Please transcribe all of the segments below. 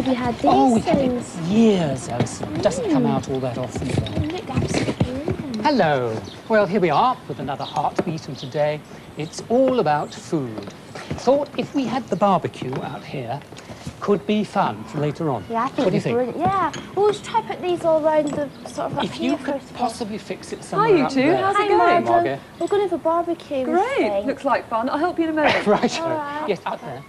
have you had these Oh, we've had things? it years, Alison. It doesn't come out all that often. They look absolutely brilliant. Hello. Well, here we are with another Heartbeat, and today it's all about food. Thought if we had the barbecue out here, could be fun for later on. Yeah, I think what do you think? Brilliant. Yeah, we'll just try to put these all around the sort of like If you here could first. possibly fix it somewhere Hi, you up two. there. How's it Hi, going? Margot. We're going to have a barbecue. Great. Looks like fun. I'll help you in a moment. Right. All right. Yes, out there.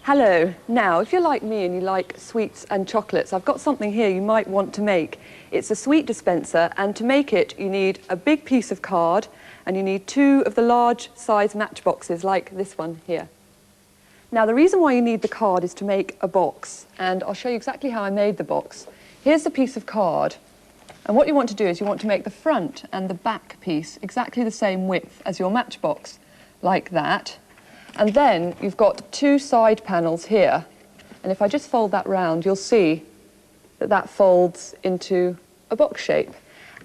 Hello. Now, if you're like me and you like sweets and chocolates, I've got something here you might want to make. It's a sweet dispenser, and to make it, you need a big piece of card, and you need 2 of the large size matchboxes like this one here. Now, the reason why you need the card is to make a box, and I'll show you exactly how I made the box. Here's the piece of card, and what you want to do is you want to make the front and the back piece exactly the same width as your matchbox, like that. And then you've got 2 side panels here, and if I just fold that round, you'll see that that folds into a box shape.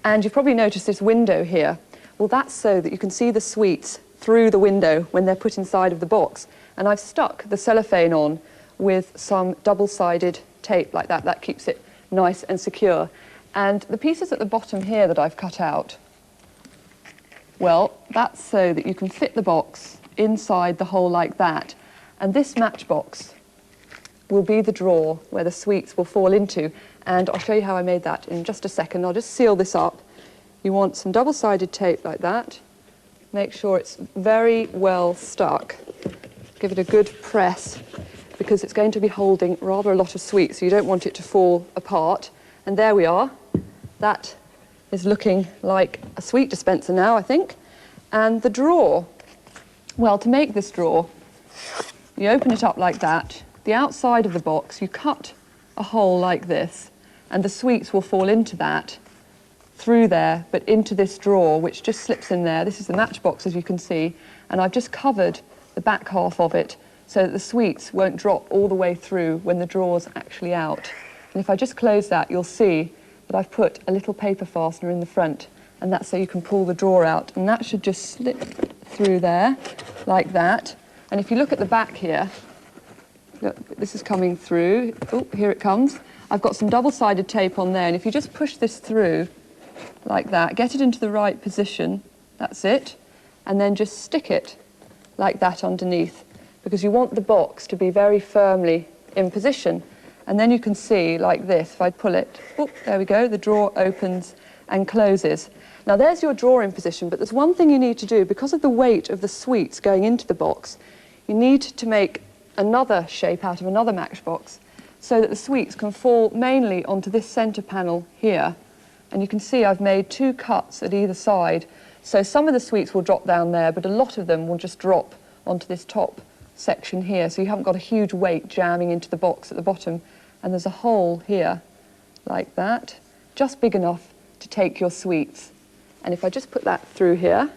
And you've probably noticed this window here. Well, that's so that you can see the sweets through the window when they're put inside of the box. And I've stuck the cellophane on with some double-sided tape like that. That keeps it nice and secure. And the pieces at the bottom here that I've cut out, well, that's so that you can fit the box inside the hole like that. And this matchbox will be the drawer where the sweets will fall into. And I'll show you how I made that in just a second. I'll just seal this up. You want some double-sided tape like that. Make sure it's very well stuck. Give it a good press because it's going to be holding rather a lot of sweets, so you don't want it to fall apart. And there we are. That is looking like a sweet dispenser now, I think. And the drawer, well, to make this drawer, you open it up like that. The outside of the box, you cut a hole like this, and the sweets will fall into that, through there, but into this drawer, which just slips in there. This is the matchbox, as you can see, and I've just covered the back half of it so that the sweets won't drop all the way through when the drawer's actually out. And if I just close that, you'll see that I've put a little paper fastener in the front, and that's so you can pull the drawer out, and that should just slip through there, like that. And if you look at the back here, look, this is coming through. Oh, here it comes. I've got some double-sided tape on there, and if you just push this through, like that, get it into the right position, that's it, and then just stick it like that underneath, because you want the box to be very firmly in position. And then you can see, like this, if I pull it, oh, there we go, the drawer opens and closes. Now there's your drawer in position, but there's one thing you need to do. Because of the weight of the sweets going into the box, you need to make another shape out of another matchbox so that the sweets can fall mainly onto this centre panel here. And you can see I've made 2 cuts at either side. So some of the sweets will drop down there, but a lot of them will just drop onto this top section here. So you haven't got a huge weight jamming into the box at the bottom. And there's a hole here, like that, just big enough to take your sweets. And if I just put that through here,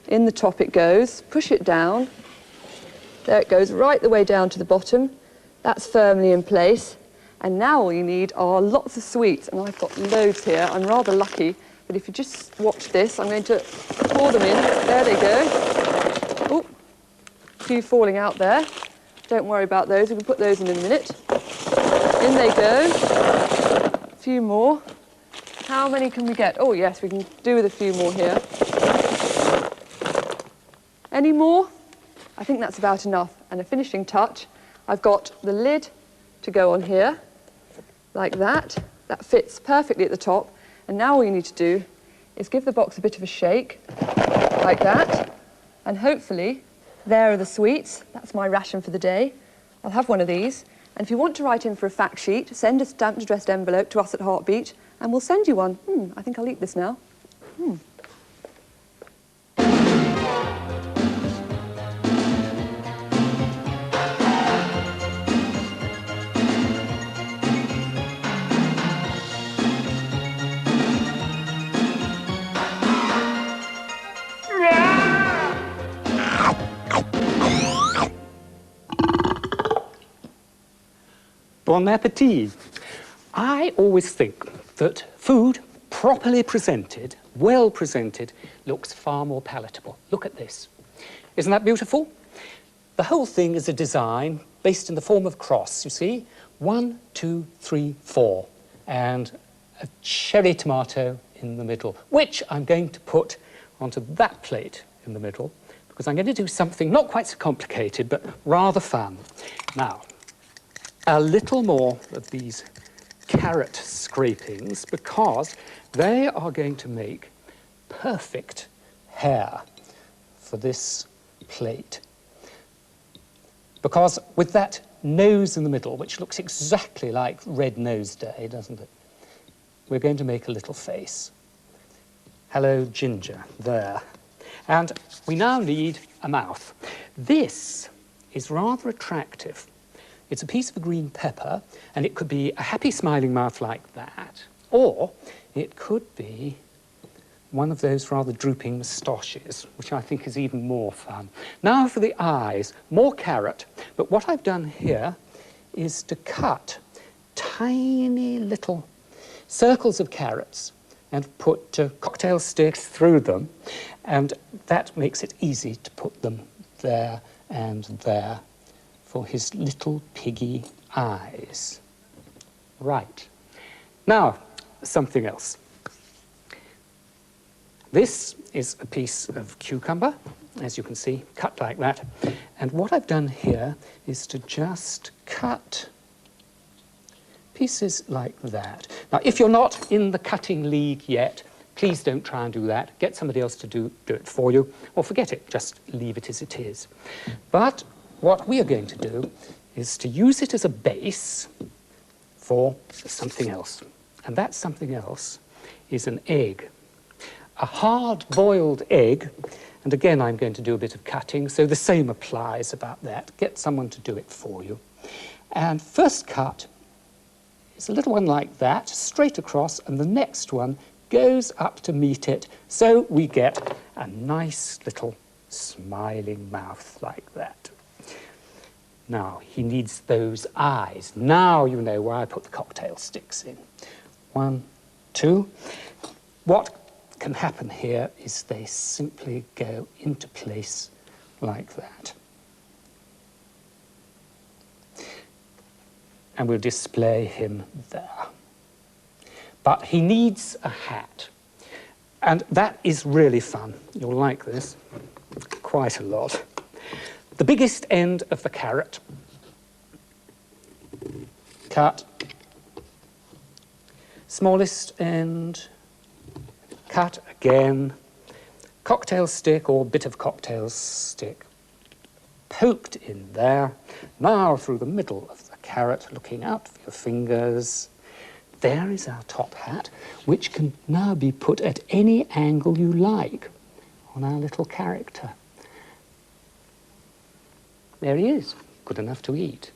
in the top it goes, push it down. There it goes, right the way down to the bottom. That's firmly in place. And now all you need are lots of sweets, and I've got loads here. I'm rather lucky, but if you just watch this, I'm going to pour them in. There they go. Oh, a few falling out there. Don't worry about those, we can put those in a minute. In they go. A few more. How many can we get? Oh yes, we can do with a few more here. Any more? I think that's about enough. And a finishing touch, I've got the lid to go on here, like that. That fits perfectly at the top. And now all you need to do is give the box a bit of a shake, like that. And hopefully, there are the sweets. That's my ration for the day. I'll have one of these. And if you want to write in for a fact sheet, send a stamped addressed envelope to us at Hartbeat, and we'll send you one. I think I'll eat this now. Bon appetit. I always think that food, properly presented, well presented, looks far more palatable. Look at this. Isn't that beautiful? The whole thing is a design based in the form of cross, you see? 1, 2, 3, 4. And a cherry tomato in the middle, which I'm going to put onto that plate in the middle, because I'm going to do something not quite so complicated, but rather fun. Now, a little more of these carrot scrapings, because they are going to make perfect hair for this plate. Because with that nose in the middle, which looks exactly like Red Nose Day, doesn't it? We're going to make a little face. Hello, Ginger, there. And we now need a mouth. This is rather attractive. It's a piece of green pepper, and it could be a happy smiling mouth like that, or it could be one of those rather drooping moustaches, which I think is even more fun. Now for the eyes, more carrot, but what I've done here is to cut tiny little circles of carrots and put cocktail sticks through them, and that makes it easy to put them there and there for his little piggy eyes. Right. Now, something else. This is a piece of cucumber, as you can see, cut like that. And what I've done here is to just cut pieces like that. Now, if you're not in the cutting league yet, please don't try and do that. Get somebody else to do it for you, or forget it, just leave it as it is. But what we are going to do is to use it as a base for something else. And that something else is an egg. A hard-boiled egg, and again I'm going to do a bit of cutting, so the same applies about that. Get someone to do it for you. And first cut is a little one like that, straight across, and the next one goes up to meet it, so we get a nice little smiling mouth like that. Now, he needs those eyes. Now you know why I put the cocktail sticks in. 1, 2. What can happen here is they simply go into place like that. And we'll display him there. But he needs a hat. And that is really fun. You'll like this quite a lot. The biggest end of the carrot, cut. Smallest end, cut again. Cocktail stick or bit of cocktail stick poked in there. Now through the middle of the carrot, looking out for your fingers. There is our top hat, which can now be put at any angle you like on our little character. There he is, good enough to eat.